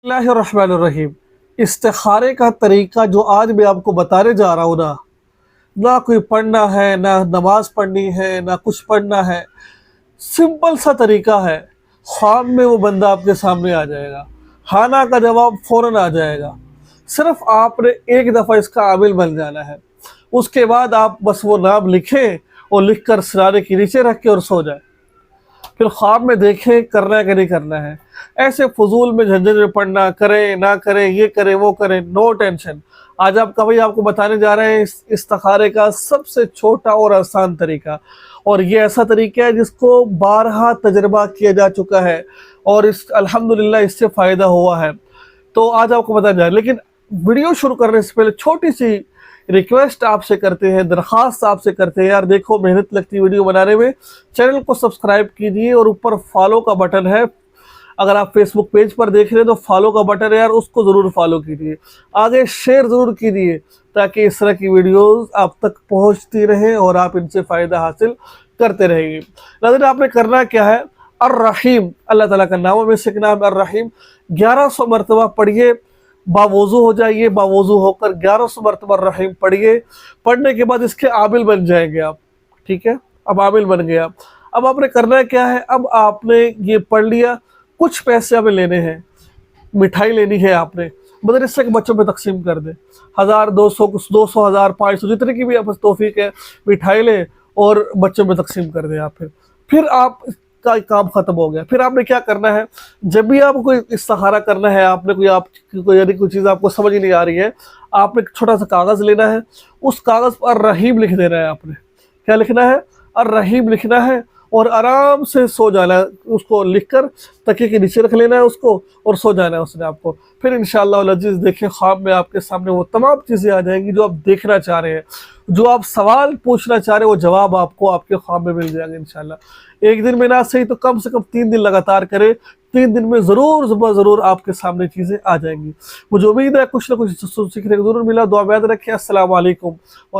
बिस्मिल्लाहिर्रहमानिर्रहीम। इस्तिखारे का तरीका जो आज मैं आपको बताने जा रहा हूँ ना कोई पढ़ना है, ना नमाज पढ़नी है, ना कुछ पढ़ना है। सिंपल सा तरीका है, ख्वाब में वो बंदा आपके सामने आ जाएगा, हाँ ना का जवाब फौरन आ जाएगा। सिर्फ आपने एक दफ़ा इसका आमिल बन जाना है। उसके बाद आप बस वो नाम लिखें और लिख कर सिरारे के नीचे रख के और सो जाए। फिर ख्वाब में देखें करना है कि नहीं करना है। ऐसे फजूल में झंझट में पढ़ना, करें ना करें, ये करें वो करें, नो टेंशन। आज आपका भाई आपको बताने जा रहे हैं इस्तिखारे का सबसे छोटा और आसान तरीका। और ये ऐसा तरीका है जिसको बारहा तजर्बा किया जा चुका है और इस अल्हम्दुलिल्लाह इससे फ़ायदा हुआ है। तो आज आपको बताया जाए, लेकिन वीडियो शुरू करने से पहले छोटी सी रिक्वेस्ट आपसे करते हैं, दरख्वास्त आपसे करते हैं। यार देखो, मेहनत लगती है वीडियो बनाने में। चैनल को सब्सक्राइब कीजिए और ऊपर फॉलो का बटन है, अगर आप फेसबुक पेज पर देख रहे हैं तो फॉलो का बटन है यार, उसको ज़रूर फॉलो कीजिए। आगे शेयर ज़रूर कीजिए ताकि इस तरह की वीडियोस आप तक पहुंचती रहें और आप इनसे फ़ायदा हासिल करते रहेंगे। नाज़रीन, आपने करना क्या है, अर्रहीम अल्लाह ताला का नामों में से एक नाम अर्रहीम 1100 मरतबा पढ़िए। बावुज़ू हो जाइए, बावुज़ू होकर 1100 मरतबा रहीम पढ़िए। पढ़ने के बाद इसके आमिल बन जाएंगे आप, ठीक है। अब आमिल बन गए आप। अब आपने करना क्या है, अब आपने ये पढ़ लिया, कुछ पैसे हमें लेने हैं, मिठाई लेनी है आपने, मदरसे के बच्चों में तकसीम कर दे। 1000, 200, कुछ 200, 1000, 500, जितने की भी आप तौफीक है, मिठाई ले और बच्चों में तकसीम कर दे आप। फिर आप का काम खत्म हो गया। फिर आपने क्या करना है, जब भी आपको कोई इस्तिखारा करना है, आपने कोई यानी कोई चीज़ आपको समझ नहीं आ रही है, आपने एक छोटा सा कागज़ लेना है, उस कागज़ पर रहीम लिख देना है। आपने क्या लिखना है, अर्रहीम लिखना है और आराम से सो जाना है। उसको लिखकर तकिए के नीचे रख लेना है उसको और सो जाना है उसने आपको। फिर इंशाअल्लाह अज़ीज़ देखें, ख्वाब में आपके सामने वो तमाम चीज़ें आ जाएंगी जो आप देखना चाह रहे हैं, जो आप सवाल पूछना चाह रहे हैं, वो जवाब आपको आपके ख्वाब में मिल जाएगा इंशाअल्लाह। एक दिन में ना सही तो कम से कम 3 दिन लगातार करें। 3 दिन में ज़रूर आपके सामने चीज़ें आ जाएंगी। मुझे उम्मीद है कुछ ना कुछ सीखने को ज़रूर मिला। दुआ में याद रखें। अस्सलाम वालेकुम।